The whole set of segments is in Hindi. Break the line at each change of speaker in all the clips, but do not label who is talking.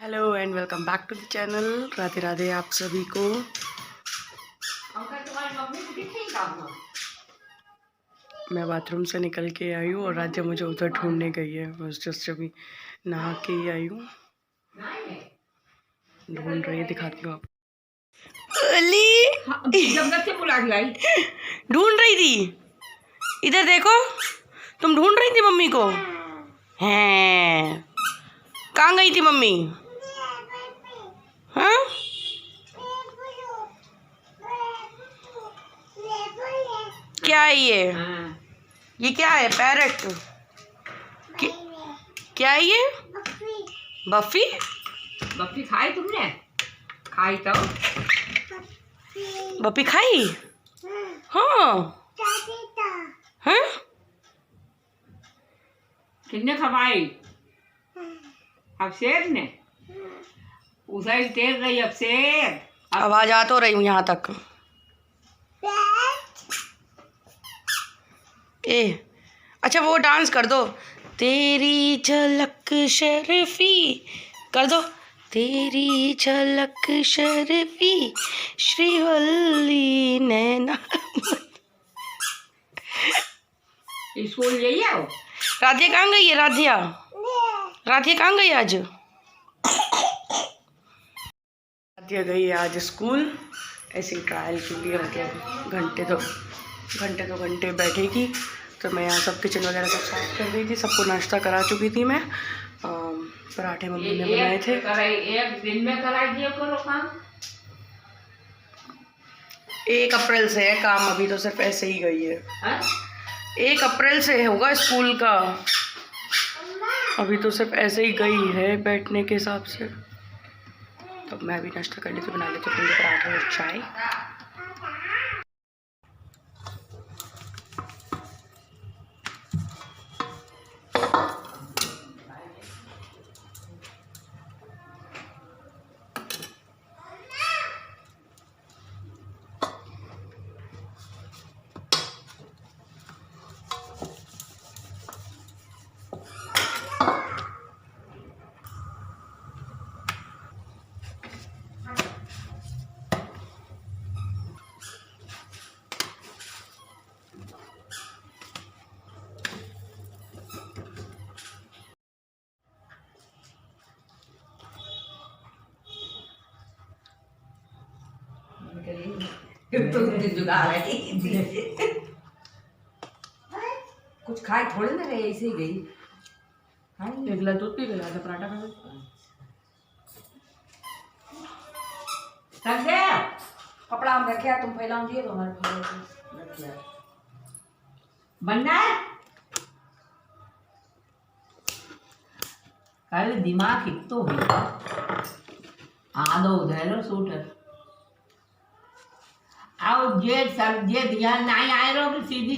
Hello and welcome back to the channel. Radhe Radhe आप सभी को। मैं बाथरूम से निकल के आई हूँ और राज्य मुझे उधर ढूंढने गई है। बस जस्ट अभी नहा के ही आई हूँ। ढूंढ रही है, दिखाती हूँ आपको। ढूंढ रही थी, इधर देखो। तुम ढूंढ रही थी मम्मी को? हैं, कहाँ गई थी मम्मी? हाँ, क्या है ये? ये क्या है? पैरट? क्या है ये? बफी?
बफी खाई तुमने? खाई तो
बफी खाई? हाँ हाँ,
किसने खवाई? अब शेर ने उसे तेज रही। अब शेर
आवाज आ तो रही हूँ यहाँ तक। ए अच्छा, वो डांस कर दो। तेरी झलक शर्फी कर दो। तेरी झलक शर्फी श्रीवल्ली नैना।
स्कूल यही है।
राधिया कहाँ गई है? राधिया कहाँ गई आज? राधिया गई है आज स्कूल, ऐसे ट्रायल के लिए। मतलब घंटे 2 घंटे बैठेगी। तो मैं यहाँ सब किचन वगैरह सब साफ कर रही थी। सबको नाश्ता करा चुकी थी मैं। पराठे मम्मी ने बनाए थे।
एक दिन में करा दिया करो काम।
1 अप्रैल से है काम, अभी तो सिर्फ ऐसे ही गई है। 1 अप्रैल से होगा स्कूल का, अभी तो सिर्फ ऐसे ही गई है बैठने के हिसाब से। तो मैं भी नाश्ता कर लेती, बना लेती हूँ पराठे और चाय।
कुछ खाए थोड़े ना गए, ऐसे ही गई।
एक गिलास दूध पी गया था, पराठा खा गया।
कपड़ा हम रखे, तुम फैलाओ दिए तो हमारे बनना है। कल दिमाग हिट तो हुई आदो उधर सूटर आओ जे ध्यान नहीं आए रो कि सीधी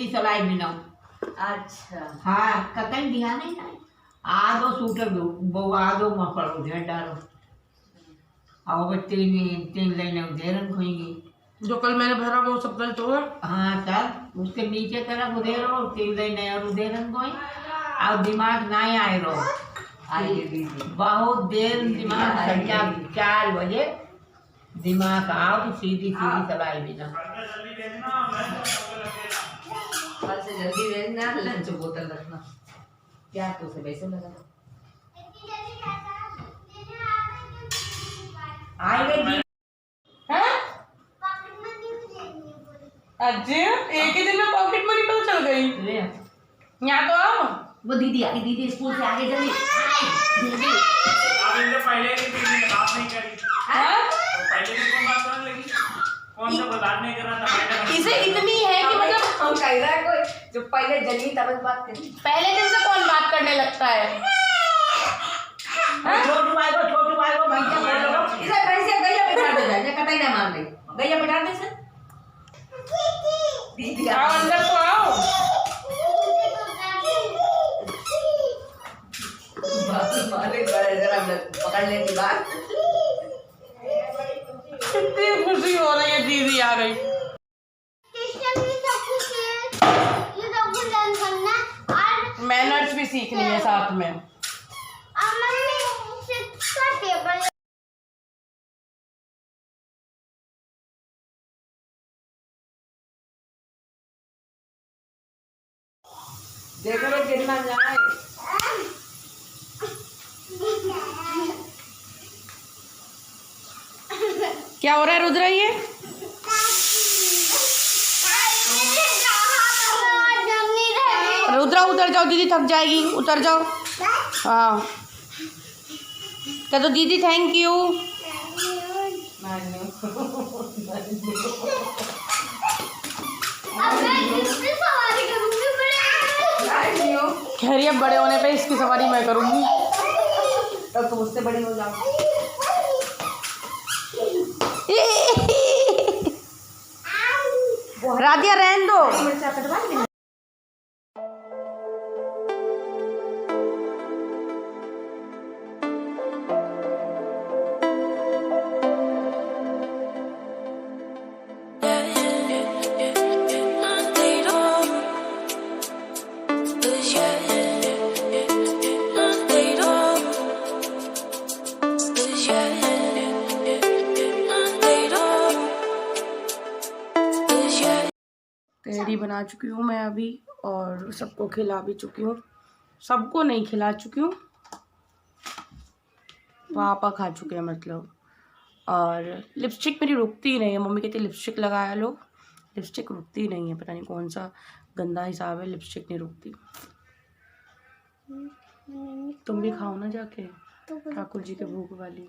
सलाई बिना। अच्छा हाँ, कतई ध्यान नहीं आए। आदो सूटर दो वो आदो मफड़ उधर डालो। आओ बच्चे तीन लाइनें उधर खोएंगी।
जो कल मैंने भरा वो सब कल तो है।
हाँ, तब उसके नीचे तरफ उधर और 3 लाइनें और उधर कोई और दिमाग नहीं आए रो। बहुत देर दिमाग 4 बजे दिमाग आओ तो सीधी सलाई बिना। कल से जल्दी रहना, लंच बोतल रखना। क्या तो से वैसे लगा आएंगे
अजय, एक ही दिन में पॉकेट मनी पता चल गई। यहाँ तो आओ।
वो दीदी स्कूल से आगे जल्दी। दीदी
आप इनसे पहले की बात नहीं करी। पहले भी कौन बात करने लगी? कौन सा बात नहीं कर रहा था?
इसे इतनी है कि मतलब
हम कह रहा है कोई जो पहले जल्दी तब बात करी।
पहले दिन से कौन बात करने लगता है?
छोटू भाई को भैया बोलो। इसे कैसे गैया बिठा दे जाए, कतई ना मार ले। गैया बिठा दे से। दीदी
आओ अंदर तो आओ।
मालिक बड़े जरा पकड़ ले की बात।
कितनी खुशी हो रही है, दीदी आ गई। मैनर्स भी सीखनी है साथ में।
देखो रे गिरना जाए।
क्या हो रहा है रुद्र ये? रुद्रा उतर जाओ, दीदी थक जाएगी, उतर जाओ। हाँ कह दो दीदी थैंक यू। खैरियत बड़े होने पे इसकी सवारी मैं करूँगी।
तब तुम उससे बड़ी हो जाओ।
राधिया रहने दो। तहरी बना चुकी हूँ मैं अभी और सबको खिला भी चुकी हूँ। सबको नहीं खिला चुकी हूँ, पापा खा चुके हैं मतलब। और लिपस्टिक मेरी रुकती नहीं है, मम्मी कहती है लिपस्टिक लगाया लो, लिपस्टिक रुकती नहीं है। पता नहीं कौन सा गंदा हिसाब है, लिपस्टिक नहीं रुकती। तुम भी खाओ ना जाके, ठाकुर जी के भोग वाली।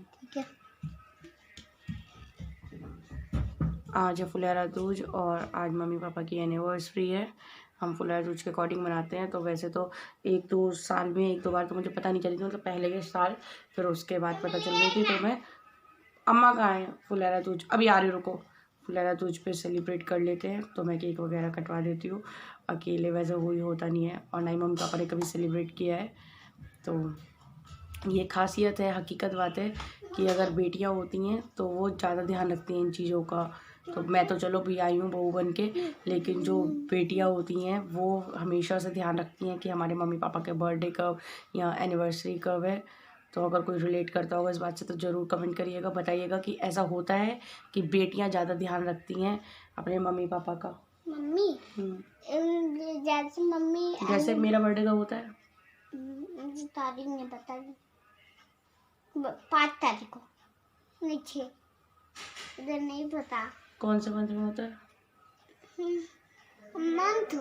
आज है फुलेरा दूज और आज मम्मी पापा की एनिवर्सरी है। हम फुलेरा दूज के अकॉर्डिंग मनाते हैं। तो वैसे तो 1-2 साल में 1-2 बार तो मुझे पता नहीं चली थी, मतलब पहले के साल, फिर उसके बाद पता चल गई थी। तो मैं अम्मा कहाँ है फुलेरा दूज, अभी आ रही, रुको, फुलेरा दूज पे सेलिब्रेट कर लेते हैं। तो मैं केक वगैरह कटवा देती हूँ, अकेले वैसे कोई होता नहीं है और ना ही मम्मी पापा ने कभी सेलिब्रेट किया है। तो ये खासियत है, हकीकत बात है कि अगर बेटियाँ होती हैं तो वो ज़्यादा ध्यान रखती हैं इन चीज़ों का। तो मैं तो चलो भी आई हूँ बहू बन के, लेकिन जो बेटियाँ होती हैं वो हमेशा से ध्यान रखती हैं कि हमारे मम्मी पापा के बर्थडे कब या एनिवर्सरी कब है। तो अगर कोई रिलेट करता होगा इस बात से तो ज़रूर कमेंट करिएगा, बताइएगा कि ऐसा होता है कि बेटियाँ ज़्यादा ध्यान रखती हैं अपने मम्मी पापा का।
मम्मी जैसे मम्मी
जैसे मेरा बर्थडे कब होता है?
तारीख नहीं बता, 5 तारीख को, नहीं 6, इधर नहीं पता
कौन से मंथ में होता है?
मंथ।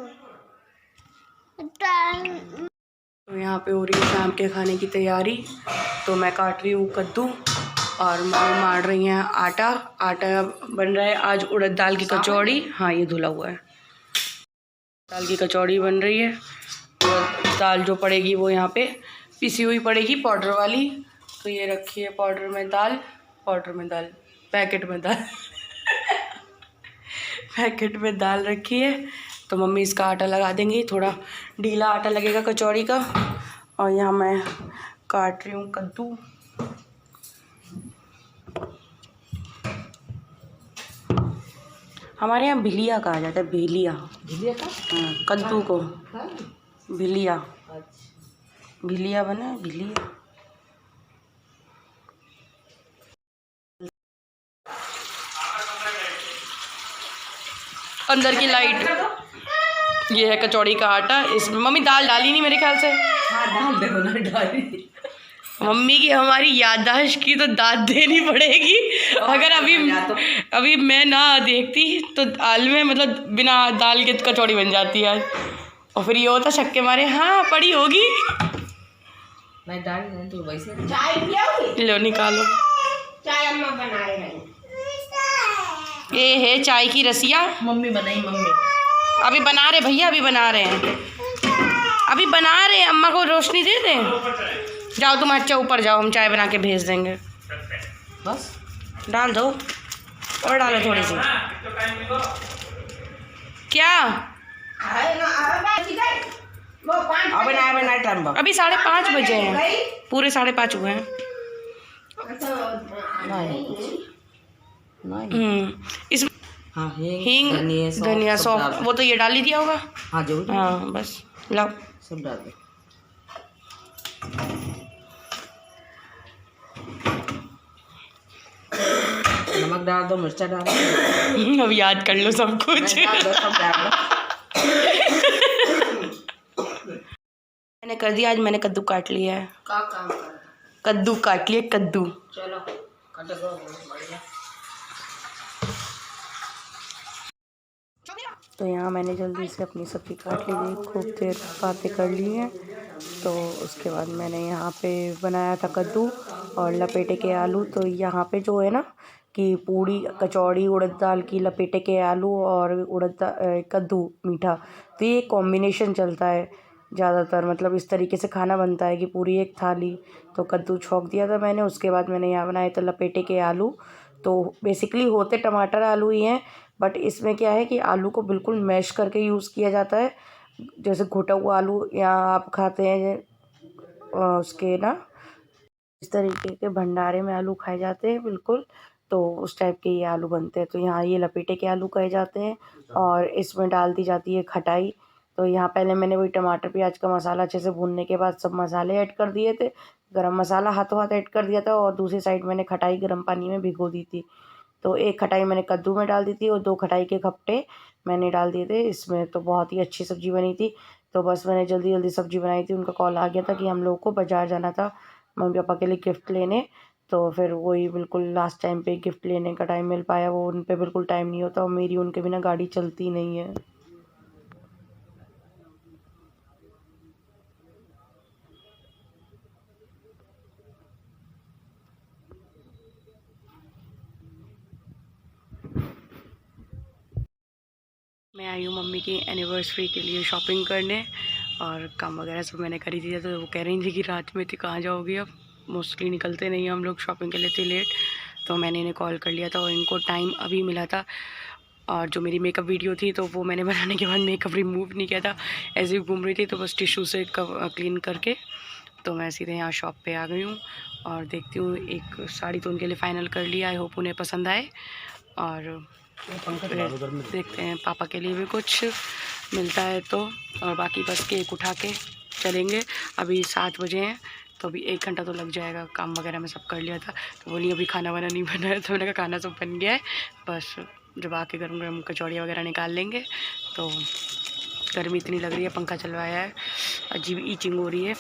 तो यहाँ पे हो रही है शाम के खाने की तैयारी। तो मैं काट रही हूँ कद्दू और मम्मी मार रही हैं आटा। आटा बन रहा है आज उड़द दाल की कचौड़ी। हाँ ये धुला हुआ है, दाल की कचौड़ी बन रही है। और दाल जो पड़ेगी वो यहाँ पे पिसी हुई पड़ेगी पाउडर वाली। तो ये रखी है पाउडर में दाल, पैकेट में दाल पैकेट में दाल रखी है। तो मम्मी इसका आटा लगा देंगी, थोड़ा ढीला आटा लगेगा कचौड़ी का। और यहाँ मैं काट रही हूँ कद्दू। हमारे यहाँ भिलिया कहा जाता है, भिलिया।
भिलिया का?
हाँ, कद्दू को भिलिया। भिलिया बना, भिलिया। अंदर की लाइट, ये है कचौड़ी का आटा। इसमें मम्मी दाल डाली नहीं मेरे ख्याल से।
हाँ डाल दे, ना डाली।
मम्मी की हमारी याददाश्त की तो दाद देनी पड़ेगी। अगर अभी मैं ना देखती तो दाल में मतलब बिना दाल के कचौड़ी बन जाती है। और फिर ये होता शक के मारे हाँ पड़ी होगी।
मैं डाल नहीं तो वैसे चाय पियोगी?
लो निकालो,
चाय अम्मा बनाए रही।
ये है चाय की रसिया,
मम्मी बनाई। मम्मी
अभी बना रहे भैया, अभी बना रहे हैं, अभी बना रहे हैं। अम्मा को रोशनी दे दें। जाओ तुम अच्छा ऊपर जाओ, हम चाय बना के भेज देंगे।
बस
डाल दो और डालो थोड़ी सी। क्या
अबे ना टाइम बा
अभी 5:30 बजे हैं, पूरे 5:30 हुए हैं। इस
हाँ
हींग धनिया सौंफ वो तो ये डाल ही दिया होगा।
हाँ जरूर।
हाँ बस लाओ
सब डाल दे। नमक डाल दो, मिर्चा डाल दो।
अब याद कर लो सब कुछ।
डाल दो, सब डाल दो।
कर दिया, आज मैंने कद्दू काट लिया है।
का काम कर
कद्दू काट लिए, कद्दू।
चलो कट गो बढ़िया।
तो यहाँ मैंने जल्दी से अपनी सब्ज़ी काट ली थी, खूब देर बातें कर ली हैं। तो उसके बाद मैंने यहाँ पे बनाया था कद्दू और लपेटे के आलू। तो यहाँ पे जो है ना कि पूड़ी कचौड़ी उड़द दाल की, लपेटे के आलू और कद्दू मीठा, तो ये कॉम्बिनेशन चलता है ज़्यादातर। मतलब इस तरीके से खाना बनता है कि पूरी एक थाली। तो कद्दू छौंक दिया था मैंने, उसके बाद मैंने यहाँ बनाए थे लपेटे के आलू। तो बेसिकली होते टमाटर आलू ही हैं, बट इसमें क्या है कि आलू को बिल्कुल मैश करके यूज़ किया जाता है। जैसे घुटा हुआ आलू या आप खाते हैं उसके ना, इस तरीके के भंडारे में आलू खाए जाते हैं बिल्कुल, तो उस टाइप के ये आलू बनते हैं। तो यहाँ ये लपेटे के आलू कहे जाते हैं और इसमें डाल दी जाती है खटाई। तो यहाँ पहले मैंने वही टमाटर प्याज का मसाला अच्छे से भूनने के बाद सब मसाले ऐड कर दिए थे, गरम मसाला हाथों हाथ ऐड कर दिया था, और दूसरी साइड मैंने खटाई गर्म पानी में भिगो दी थी। तो एक खटाई मैंने कद्दू में डाल दी थी और 2 खटाई के खप्टे मैंने डाल दिए थे इसमें। तो बहुत ही अच्छी सब्ज़ी बनी थी। तो बस मैंने जल्दी जल्दी सब्ज़ी बनाई थी, उनका कॉल आ गया था कि हम लोगों को बाज़ार जाना था मम्मी पापा के लिए गिफ्ट लेने। तो फिर वही बिल्कुल लास्ट टाइम पे गिफ्ट लेने का टाइम मिल पाया, वो उन पे बिल्कुल टाइम नहीं होता और मेरी उनके बिना गाड़ी चलती नहीं है। मैं आई हूँ मम्मी की एनिवर्सरी के लिए शॉपिंग करने, और काम वगैरह सब मैंने करी थी। तो वो कह रही थी कि रात में थी कहाँ जाओगी, अब मोस्टली निकलते नहीं हम लोग शॉपिंग के लिए इतनी लेट। तो मैंने इन्हें कॉल कर लिया था और इनको टाइम अभी मिला था। और जो मेरी मेकअप वीडियो थी तो वो मैंने बनाने के बाद मेकअप रिमूव नहीं किया था, ऐसे ही घूम रही थी, तो बस टिश्यू से क्लीन करके तो मैं सीधे यहाँ शॉप पे आ गई हूँ। और देखती हूँ, एक साड़ी तो उनके लिए फ़ाइनल कर लिया, आई होप उन्हें पसंद आए। और देखते हैं पापा के लिए भी कुछ मिलता है तो, और बाकी बस केक उठा के चलेंगे। अभी 7 बजे हैं तो अभी 1 घंटा तो लग जाएगा। काम वगैरह में सब कर लिया था, तो बोली अभी खाना वाना नहीं बना है, तो मैंने कहा खाना सब बन गया है, बस जब आके गरम गरम कचौड़ियाँ वगैरह निकाल लेंगे। तो गर्मी इतनी लग रही है, पंखा चलवाया है, अजीब ईचिंग हो रही है,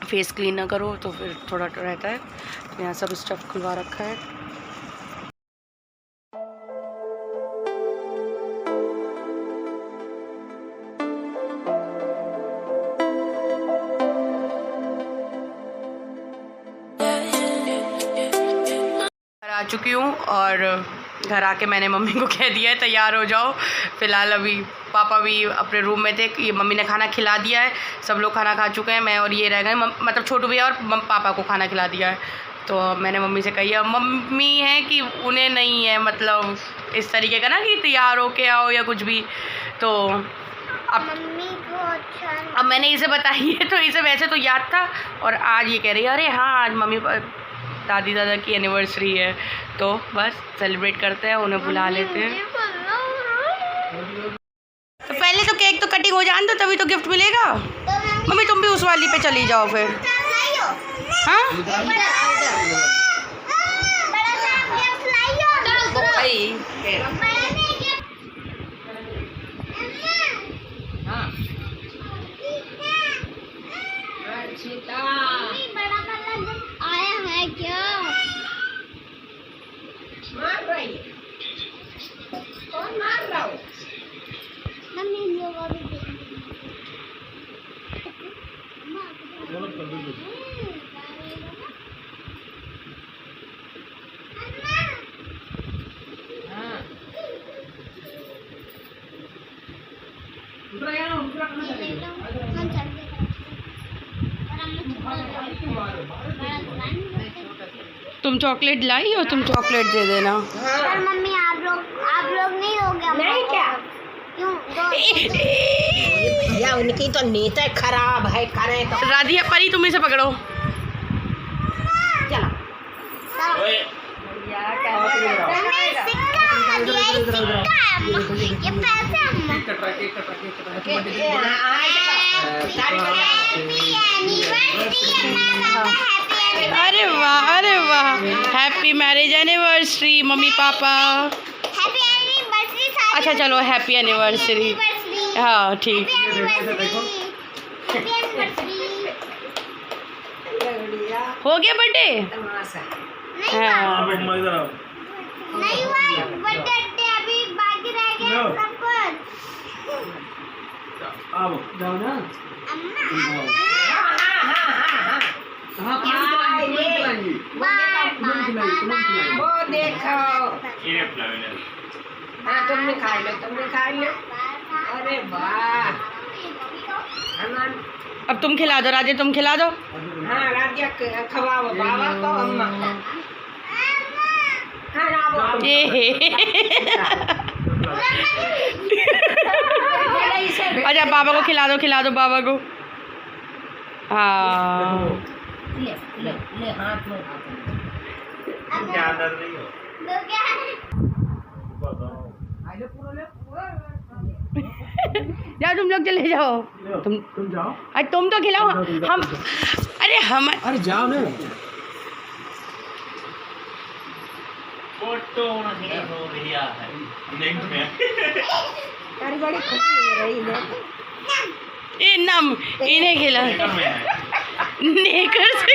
फेस क्लीन ना करो तो फिर थोड़ा रहता है। तो यहाँ सब स्टफ़ खुलवा रखा है। आ चुकी हूँ और घर आके मैंने मम्मी को कह दिया है तैयार हो जाओ। फ़िलहाल अभी पापा भी अपने रूम में थे, ये मम्मी ने खाना खिला दिया है, सब लोग खाना खा चुके हैं, मैं और ये रह गए, मतलब छोटू भैया और पापा को खाना खिला दिया है। तो मैंने मम्मी से कही है, मम्मी है कि उन्हें नहीं है मतलब इस तरीके का ना कि तैयार हो के आओ या कुछ भी। तो अब मैंने इसे बताई है, तो इसे वैसे तो याद था, और आज ये कह रही है अरे हाँ आज मम्मी दादी दादा की एनिवर्सरी है, तो बस सेलिब्रेट करते हैं, उन्हें बुला लेते हैं। तो पहले तो केक तो कटिंग हो जाए तो तभी तो गिफ्ट मिलेगा। मम्मी तुम भी उस वाली पे चली जाओ फिर। हाँ
आया है क्या?
मार रही है, कौन मार रहा हो?
मम्मी लोग अभी
तुम चॉकलेट लाई हो, तुम चॉकलेट दे देना।
पर मम्मी आप लोग नहीं दोगे?
नहीं क्या?
क्यों
भैया उनकी तो नीयत खराब है, करे तो।
राधिया परी तुम इसे पकड़ो।
चलो
ये पैसे
अरे वाह अरे वाह, happy marriage anniversary mummy papa.
Happy anniversary.
अच्छा चलो हैप्पी एनिवर्सरी। हाँ ठीक। हो गया बर्थडे?
नहीं हुआ
हाँ।
मम्मा इधर आओ।
नहीं हुआ बर्थडे अभी बाकी रह गया
लो।
सब कुछ
आओ जाओ ना।
अम्मा
वो देखो
इन्हें पिलाओ इन्हें।
हाँ तुमने खा लो अरे वाह अमन
अब तुम खिला दो राजे, तुम खिला दो।
हाँ राज्य खवाओ बाबा को अम्मा हाँ राबो
ए हे। अच्छा बाबा को खिला दो बाबा को। हाँ
ले हाथ में
क्या आदत नहीं हो।
दो क्या है
बताओ।
जाओ तुम लोग चले जाओ।
तुम जाओ।
अरे तुम तो खिलाओ हम। अरे हम
अरे जाओ ना। फोटो नहीं हो रहा है।
तारी बड़ी खुशी हो रही है
ए नम इन्हें खिला नेकर से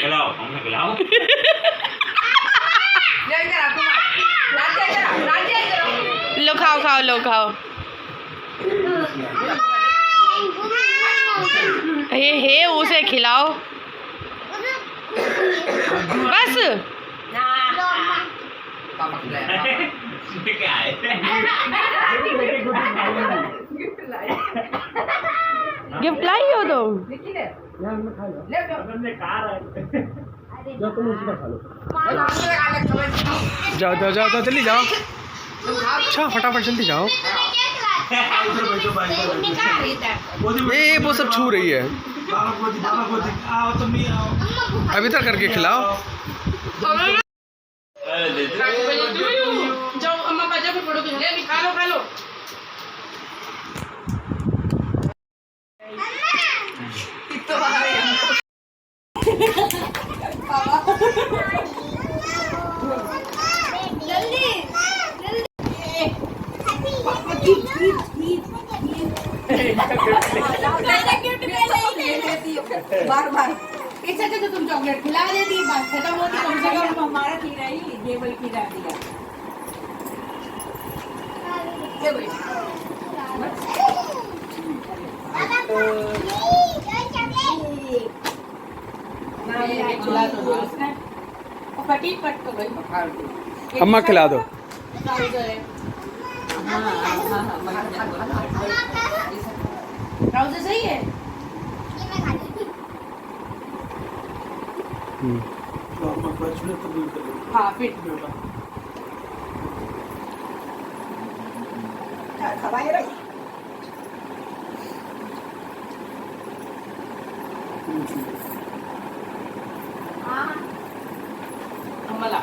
खिलाओ हमने खिलाओ।
लो खाओ लो खाओ। हे उसे खिलाओ बस।
क्या है?
गिफ्ट लाई हो तुम?
जाओ जल्दी जाओ। अच्छा फटाफट जल्दी जाओ। ये वो सब छू रही है। अब इधर करके खिलाओ।
जाओ अम्मा बाजा पे फोटो खा लो।
बार कैसे तो तुम चॉकलेट खिला देती बात खत्म होती कम से कम हमारा खिला ही केवल खिला दिया ये भाई खिला दो उसने और पटी पट तो भाई पकड़ दो
अम्मा खिला दो।
ट्राउजर सही है हाँ फिट खवाए रही अम्मला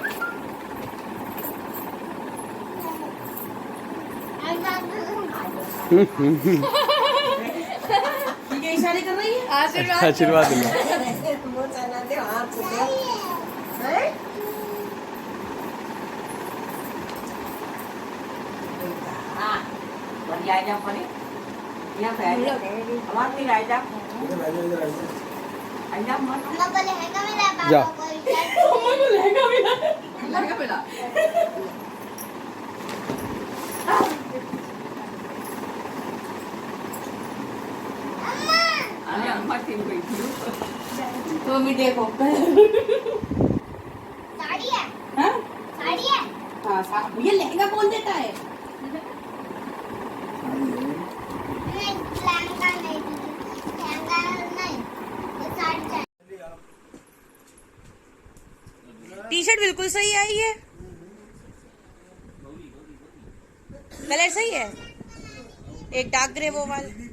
ये इशारे कर रही है
आशीर्वाद दिला।
बढ़िया जा पड़े यहाँ पे हमारे नहीं राय जा आइजा मत
अम्मा को लहंगा मिला
जा।
पापा को
लगा मिला अरे अम्मा तीन बैठी तो मैं देखो
साड़ी है
हाँ
साड़ी है
हाँ ये लहंगा कौन देता है
नहीं लहंगा नहीं लहंगा नहीं ये साड़ी चाहिए
टी शर्ट बिल्कुल सही आई है। कलर सही है। एक डार्क ग्रे वो वाला